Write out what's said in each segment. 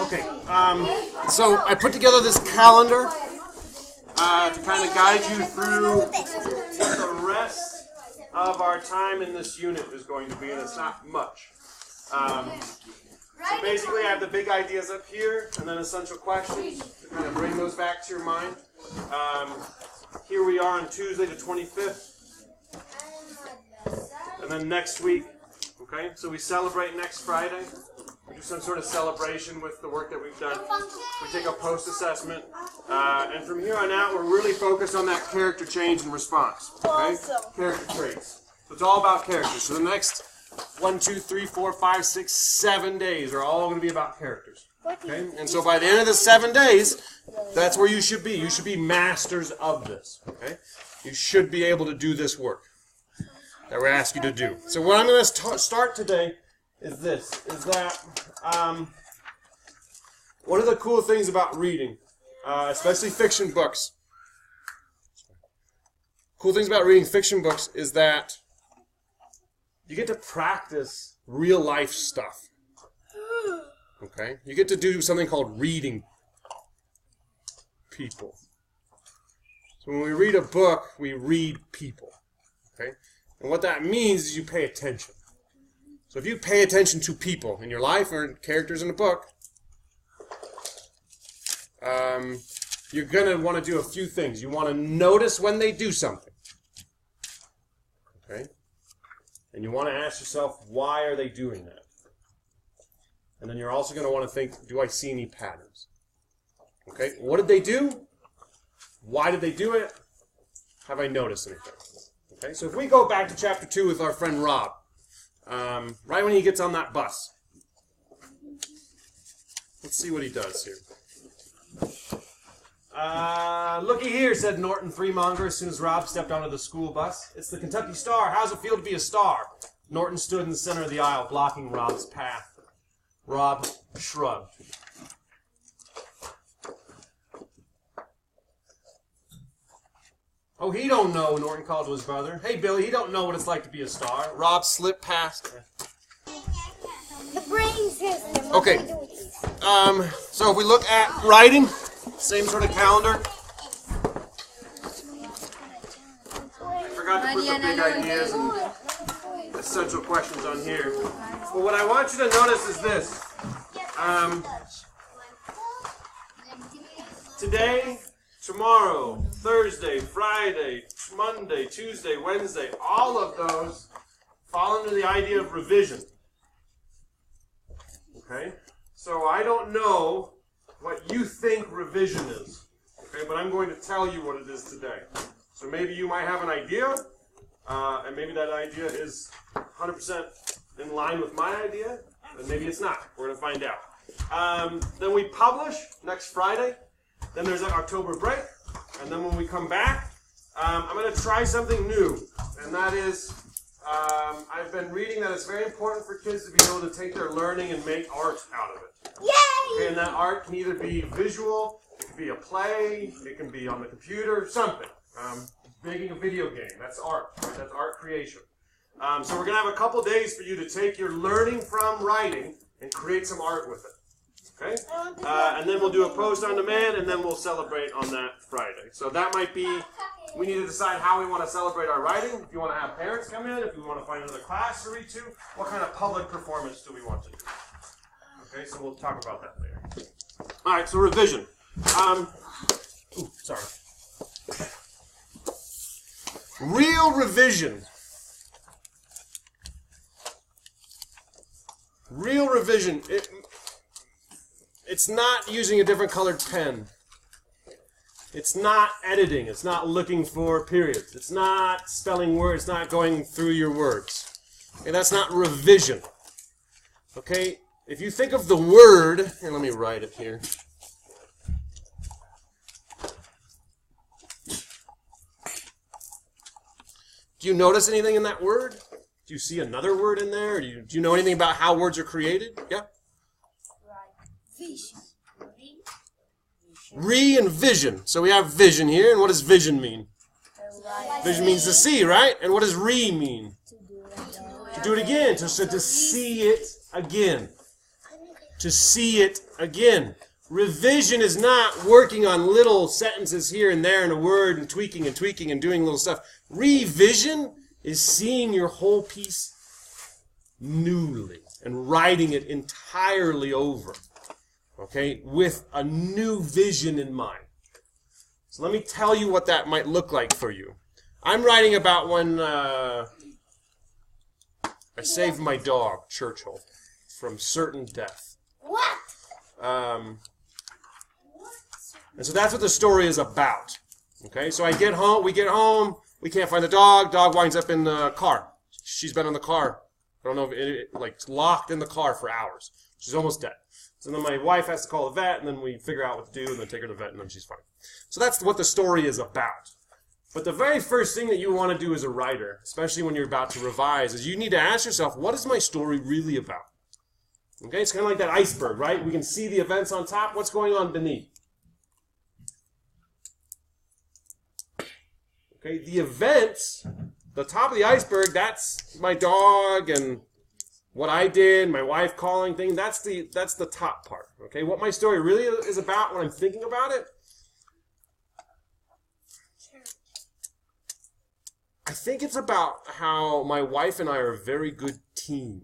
Okay, so I put together this calendar to kind of guide you through what the rest of our time in this unit is going to be, and it's not much. So basically I have the big ideas up here, and then essential questions to kind of bring those back to your mind. Here we are on Tuesday the 25th, and then next week, okay, so we celebrate next Friday. We do some sort of celebration with the work that we've done. We take a post-assessment, and from here on out, we're really focused on that character change and response. Okay? Character traits. So it's all about characters. So the next 1, 2, 3, 4, 5, 6, 7 days are all going to be about characters. Okay? And so by the end of the 7 days, that's where you should be. You should be masters of this. Okay? You should be able to do this work that we ask you to do. So what I'm going to start today is this, is that one of the cool things about reading, especially fiction books, cool things about reading fiction books is that you get to practice real life stuff. Okay? You get to do something called reading people. So when we read a book, we read people. Okay? And what that means is you pay attention. So if you pay attention to people in your life or characters in a book, you're going to want to do a few things. You want to notice when they do something. Okay? And you want to ask yourself, why are they doing that? And then you're also going to want to think, do I see any patterns? Okay? What did they do? Why did they do it? Have I noticed anything? Okay? So if we go back to chapter 2 with our friend Rob, right when he gets on that bus. Let's see what he does here. Looky here, said Norton Freemonger as soon as Rob stepped onto the school bus. It's the Kentucky Star. How's it feel to be a star? Norton stood in the center of the aisle, blocking Rob's path. Rob shrugged. Oh, he don't know, Norton called to his brother. Hey, Billy, he don't know what it's like to be a star. Rob slipped past. The brain system. Okay. So if we look at writing, same sort of calendar. I forgot to put the big ideas and essential questions on here. But what I want you to notice is this. Today, tomorrow, Thursday, Friday, Monday, Tuesday, Wednesday, all of those fall under the idea of revision. Okay? So I don't know what you think revision is. Okay, but I'm going to tell you what it is today. So maybe you might have an idea, and maybe that idea is 100% in line with my idea, and maybe it's not. We're going to find out. Then we publish next Friday. Then there's an October break. And then when we come back, I'm going to try something new. And that is, I've been reading that it's very important for kids to be able to take their learning and make art out of it. Yay! Okay, and that art can either be visual, it can be a play, it can be on the computer, something. Making a video game, that's art. Right? That's art creation. So we're going to have a couple days for you to take your learning from writing and create some art with it. Okay? And then we'll do a post on demand, and then we'll celebrate on that Friday. So that might be, we need to decide how we want to celebrate our writing. If you want to have parents come in, if we want to find another class to read to, what kind of public performance do we want to do? Okay, so we'll talk about that later. All right, so revision. Sorry. Real revision. Real revision. It's not using a different colored pen. It's not editing. It's not looking for periods. It's not spelling words. It's not going through your words. Okay, that's not revision. Okay, if you think of the word, here, let me write it here. Do you notice anything in that word? Do you see another word in there? Do you know anything about how words are created? Yeah? Vision. Re and vision. So we have vision here, and what does vision mean? Vision means to see, right? And what does re mean? To do it again, to see it again. to see it again. Revision is not working on little sentences here and there in a word and tweaking and doing little stuff. Revision is seeing your whole piece newly and writing it entirely over, okay, with a new vision in mind. So let me tell you what that might look like for you. I'm writing about when I saved my dog, Churchill, from certain death. What? And so that's what the story is about. Okay, so we get home, we can't find the dog winds up in the car. She's been in the car. I don't know if like locked in the car for hours. She's almost dead. So then my wife has to call the vet, and then we figure out what to do, and then take her to the vet, and then she's fine. So that's what the story is about. But the very first thing that you want to do as a writer, especially when you're about to revise, is you need to ask yourself, what is my story really about? Okay, it's kind of like that iceberg, right? We can see the events on top. What's going on beneath? Okay, the events, the top of the iceberg, that's my dog and what I did, my wife calling thing. That's the top part. Okay, what my story really is about when I'm thinking about it, I think it's about how my wife and I are a very good team.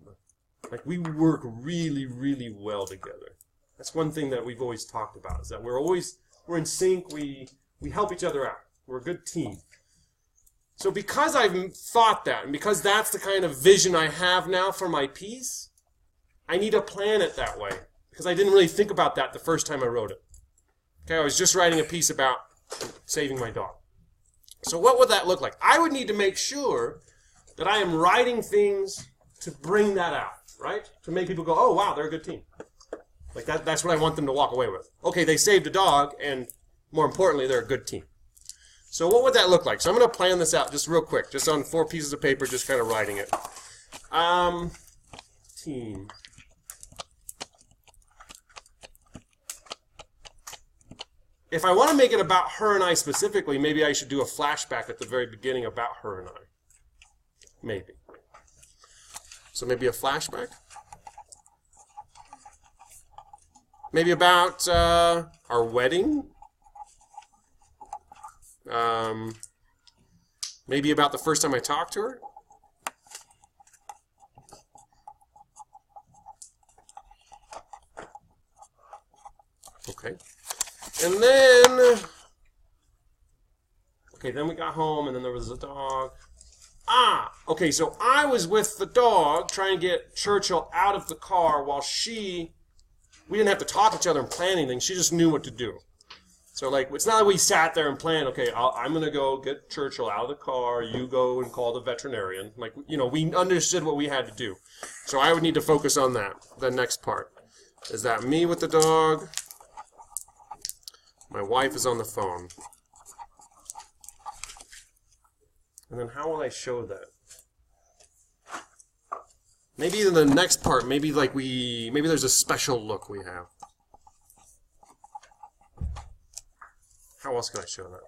Like, we work really, really well together. That's one thing that we've always talked about, is that we're in sync, we help each other out. We're a good team. So because I've thought that, and because that's the kind of vision I have now for my piece, I need to plan it that way. Because I didn't really think about that the first time I wrote it. Okay, I was just writing a piece about saving my dog. So what would that look like? I would need to make sure that I am writing things to bring that out, right? To make people go, oh, wow, they're a good team. Like that's what I want them to walk away with. Okay, they saved a dog, and more importantly, they're a good team. So what would that look like? So I'm going to plan this out just real quick, just on 4 pieces of paper, just kind of writing it. Team. If I want to make it about her and I specifically, maybe I should do a flashback at the very beginning about her and I. Maybe. So maybe a flashback? Maybe about our wedding? Maybe about the first time I talked to her? Okay. And then, then we got home, and then there was a dog. Okay, so I was with the dog trying to get Churchill out of the car while we didn't have to talk to each other and plan anything. She just knew what to do. So, like, it's not that we sat there and planned, okay, I'm going to go get Churchill out of the car, you go and call the veterinarian. Like, you know, we understood what we had to do. So I would need to focus on that, the next part. Is that me with the dog? My wife is on the phone. And then how will I show that? Maybe in the next part, maybe there's a special look we have. How else can I show that?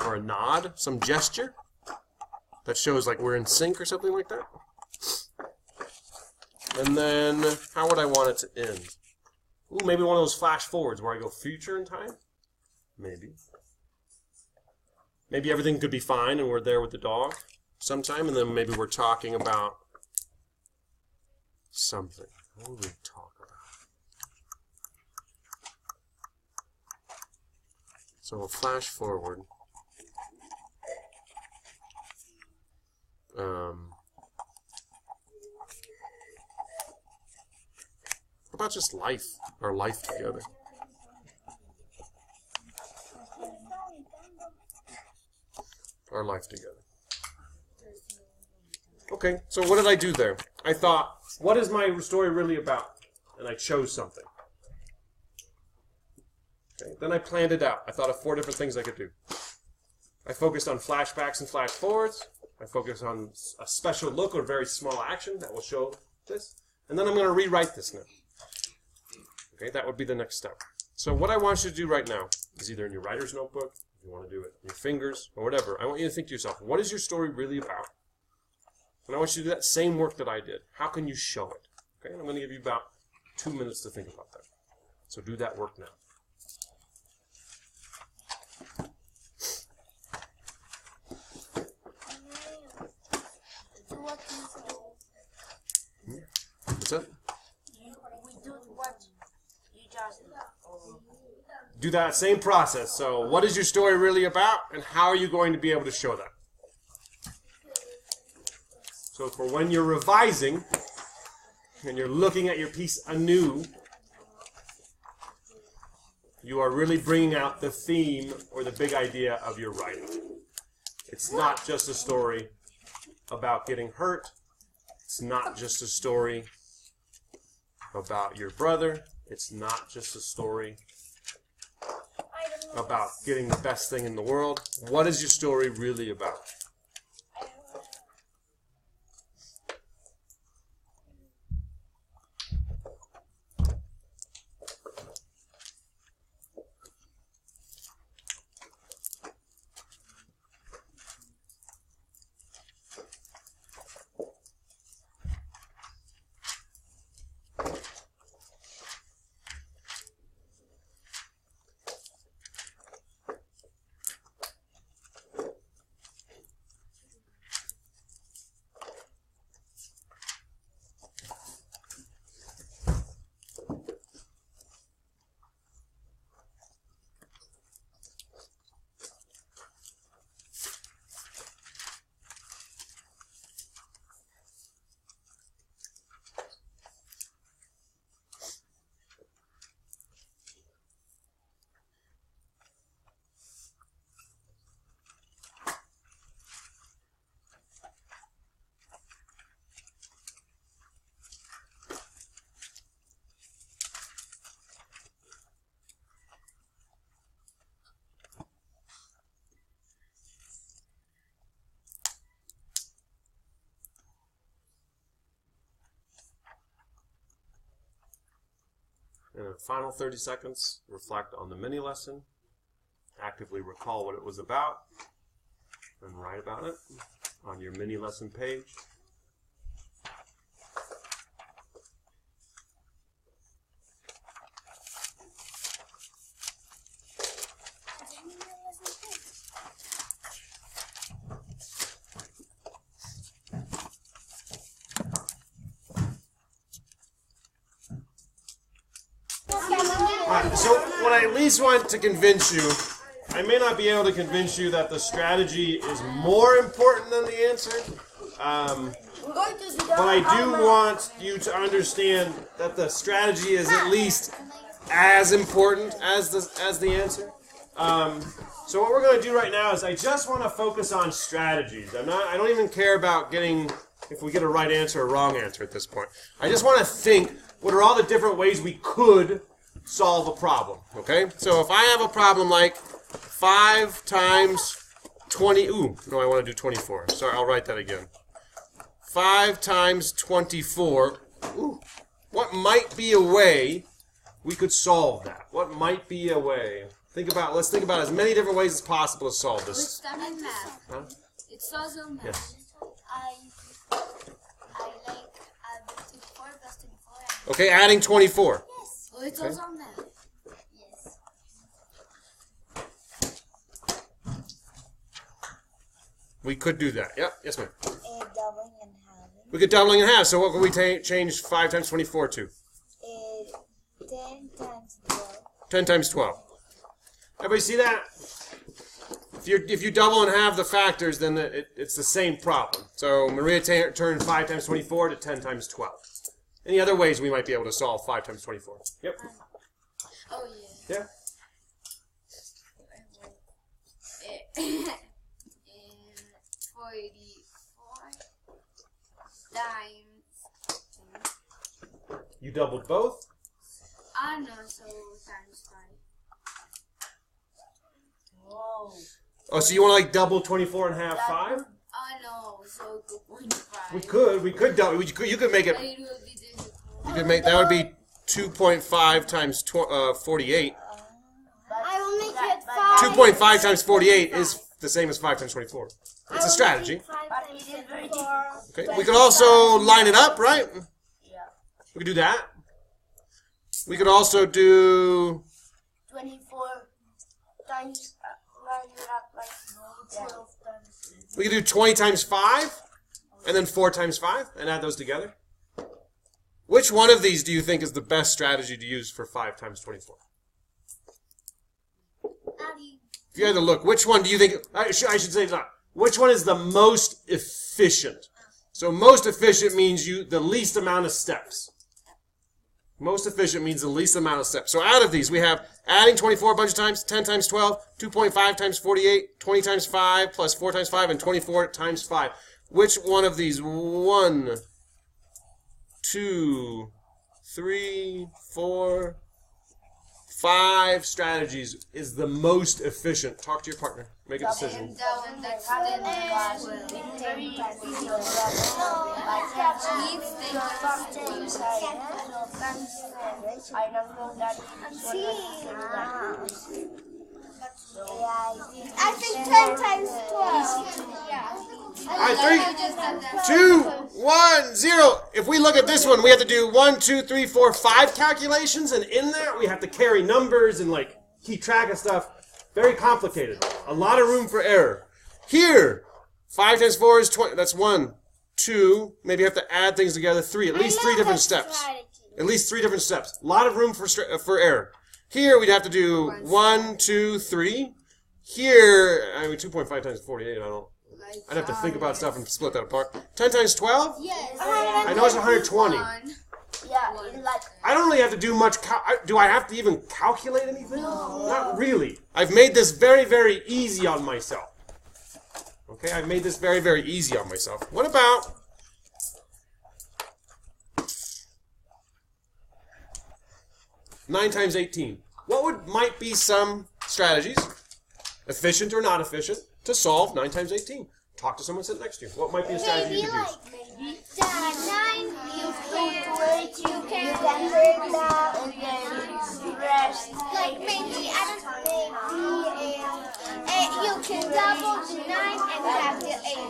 Or a nod, some gesture that shows like we're in sync or something like that. And then, how would I want it to end? Ooh, maybe one of those flash forwards where I go future in time? Maybe. Maybe everything could be fine and we're there with the dog sometime, and then maybe we're talking about something. What would we talk about? So we'll flash forward. What about just life? Our life together. Our life together. Okay, so what did I do there? I thought, what is my story really about? And I chose something. Okay, then I planned it out. I thought of 4 different things I could do. I focused on flashbacks and flash forwards. I focused on a special look or a very small action that will show this. And then I'm going to rewrite this now. Okay, that would be the next step. So what I want you to do right now is either in your writer's notebook, if you want to do it in your fingers, or whatever, I want you to think to yourself, what is your story really about? And I want you to do that same work that I did. How can you show it? Okay, and I'm going to give you about 2 minutes to think about that. So do that work now. What's that? Do that same process. So what is your story really about, and how are you going to be able to show that? So for when you're revising and you're looking at your piece anew, you are really bringing out the theme or the big idea of your writing. It's not just a story about getting hurt. It's not just a story about your brother. It's not just a story about getting the best thing in the world. What is your story really about? In the final 30 seconds, reflect on the mini lesson, actively recall what it was about, and write about it on your mini lesson page. So what I at least want to convince you, I may not be able to convince you that the strategy is more important than the answer, but I do want you to understand that the strategy is at least as important as the answer. So what we're going to do right now is I just want to focus on strategies. I don't even care about getting if we get a right answer or a wrong answer at this point. I just want to think, what are all the different ways we could solve a problem, okay? So if I have a problem like 5 times 20, ooh, no, I want to do 24. Sorry, I'll write that again. 5 times 24, ooh, what might be a way we could solve that? What might be a way? Let's think about as many different ways as possible to solve this. Let's start in math. Huh? It's also math. Yes. I like 24 plus 24. Okay, adding 24. Yes. Oh, it's Okay. also math. Yes. We could do that. Yep. Yes, ma'am. Doubling and halving. We could doubling in half. So what could we change 5 times 24 to? 10 times 12. 10 times 12. Everybody see that? If you double and halve the factors, then it's the same problem. So Maria turned 5 times 24 to 10 times 12. Any other ways we might be able to solve 5 times 24? Yep. Oh, yeah. Yeah? And 44 times. You doubled both? I know, so times 5. Whoa. Oh, so you want to like double 24 and half 5? I know, so 2.5. We could double. You could make it. But it will be difficult. You could make that would be 2.5 times 48. I will make it 5. 2.5 times 48 is the same as 5 times 24. It's a strategy. 5 times Okay. We could also line it up, right? Yeah. We could do that. We could also do 24 times line it up like 12 times. we could do 20 times 5 and then 4 times 5 and add those together. Which one of these do you think is the best strategy to use for 5 times 24? If you had to look, which one do you think, I should say that, which one is the most efficient? So most efficient means the least amount of steps. Most efficient means the least amount of steps. So out of these, we have adding 24 a bunch of times, 10 times 12, 2.5 times 48, 20 times 5, plus 4 times 5, and 24 times 5. Which one of these? 1, 2, 3, 4, 5 strategies is the most efficient. Talk to your partner. Make a decision. That one that's I don't know that I think 10 times 12. All right, 3, 2, 1, 0. If we look at this one, we have to do 1, 2, 3, 4, 5 calculations, and in there we have to carry numbers and like keep track of stuff. Very complicated. A lot of room for error. Here, 5 times 4 is 20. That's 1, 2. Maybe you have to add things together. 3. At least 3 different steps. At least 3 different steps. A lot of room for error. Here we'd have to do 1, 2, 3. Here, I mean 2.5 times 48. I'd have to think about stuff and split that apart. 10 times 12? Yes. I know it's 120. Yeah, like I don't really have to do much. Do I have to even calculate anything? No. Not really. I've made this very, very easy on myself. Okay, I've made this very, very easy on myself. What about 9 times 18? What might be some strategies, efficient or not efficient, to solve 9 times 18? Talk to someone sitting next to you. What might be a strategy you could use? maybe 9 you can turn down and then rest. Like maybe I don't think you can double the 9 and have the 18.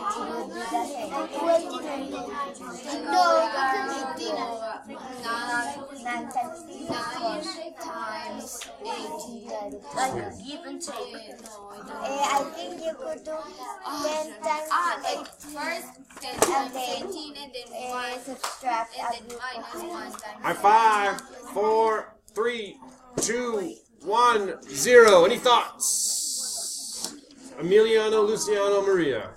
No, you can do 9 times 18. Like give and take. I think you could do 10 times 18. First 10 times 18 and then 1 subtract and then minus 1 times. High 5, 4, 3, 2, 1, 0. Any thoughts? Emiliano, Luciano, Maria.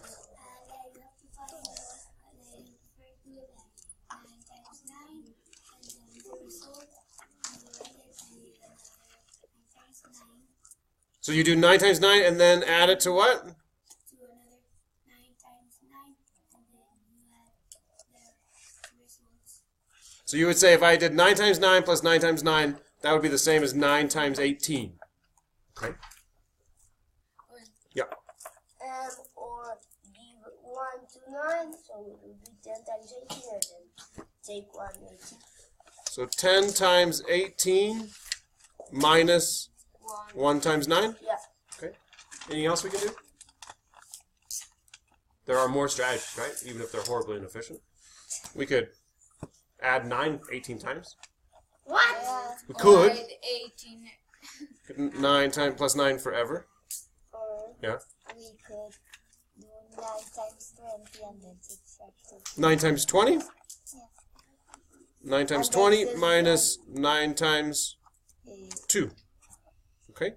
So you do 9 times 9 and then add it to what? So you would say if I did 9 times 9 plus 9 times 9, that would be the same as 9 times 18. Okay? Yeah. Or give 1 to 9, so it will be 10 times 18 and then take 1 18. So 10 times 18 minus 1 times 9? Yeah. Okay. Anything else we can do? There are more strategies, right? Even if they're horribly inefficient. We could add 9 18 times. What? We could. 18. 9 times plus 9 forever. Or Yeah. we could do 9 times 20 and then subtract 9 times 20? Yeah. 9 times And then 20 this minus 9 times 2. Okay?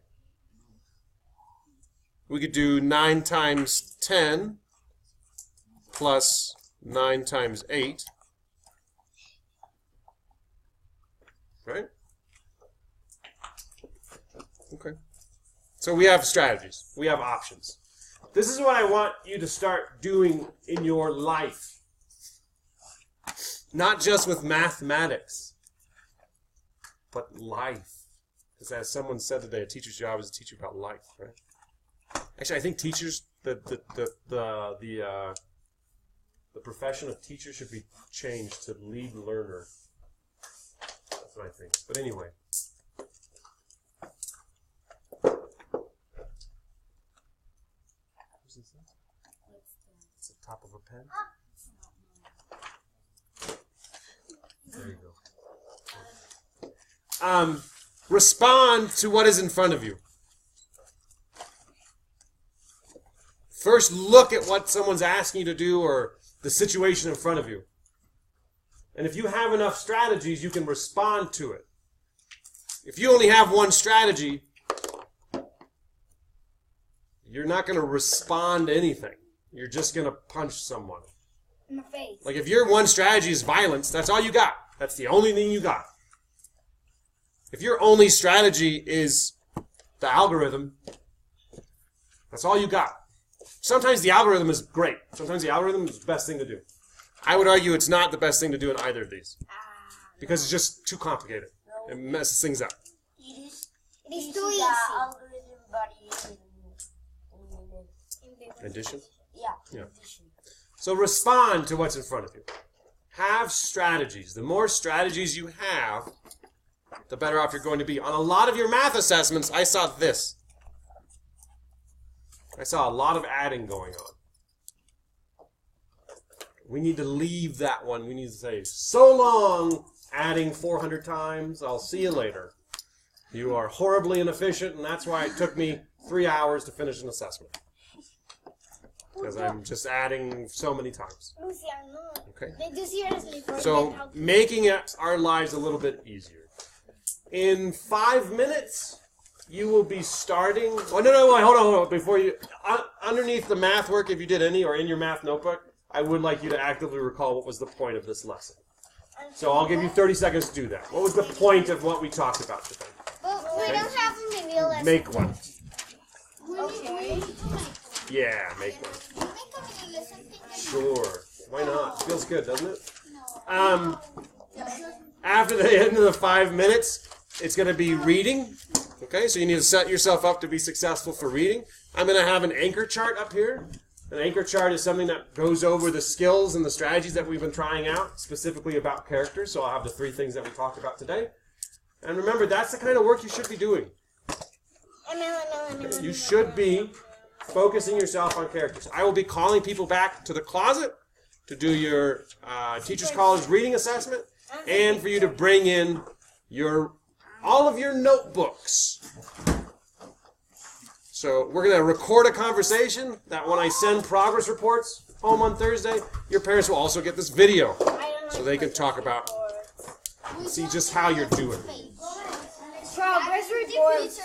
We could do 9 times 10 plus 9 times 8. Right? Okay. So we have strategies. We have options. This is what I want you to start doing in your life. Not just with mathematics, but life. Because as someone said today, a teacher's job is to teach you about life, right? Actually, I think teachers, the profession of teacher should be changed to lead learner. That's what I think. But anyway. It's a top of a pen. There you go. Respond to what is in front of you. First, look at what someone's asking you to do or the situation in front of you. And if you have enough strategies, you can respond to it. If you only have one strategy, you're not going to respond to anything. You're just going to punch someone. In the face. Like if your one strategy is violence, that's all you got. That's the only thing you got. If your only strategy is the algorithm, that's all you got. Sometimes the algorithm is great. Sometimes the algorithm is the best thing to do. I would argue it's not the best thing to do in either of these. Because it's just too complicated. It messes things up. It is too easy. Addition? Yeah. So respond to what's in front of you. Have strategies. The more strategies you have, the better off you're going to be. On a lot of your math assessments, I saw this. I saw a lot of adding going on. We need to leave that one. We need to say, so long, adding 400 times. I'll see you later. You are horribly inefficient, and that's why it took me 3 hours to finish an assessment. Because I'm just adding so many times. Okay? So, making our lives a little bit easier. In 5 minutes, you will be starting... Oh, no, wait, hold on. Before you... underneath the math work, if you did any, or in your math notebook, I would like you to actively recall what was the point of this lesson. So I'll give you 30 seconds to do that. What was the point of what we talked about today? But we don't have a mini lesson. Make one. Okay. Yeah, make one. Sure. Why not? Feels good, doesn't it? After the end of the 5 minutes, it's going to be reading. Okay, so you need to set yourself up to be successful for reading. I'm going to have an anchor chart up here. An anchor chart is something that goes over the skills and the strategies that we've been trying out, specifically about characters. So I'll have the 3 things that we talked about today. And remember, that's the kind of work you should be doing. Okay, you should be focusing yourself on characters. I will be calling people back to the closet to do your Teachers College reading assessment and for you to bring in all of your notebooks. So we're going to record a conversation that when I send progress reports home on Thursday, your parents will also get this video so they can talk about, see just how you're doing. Progress reports.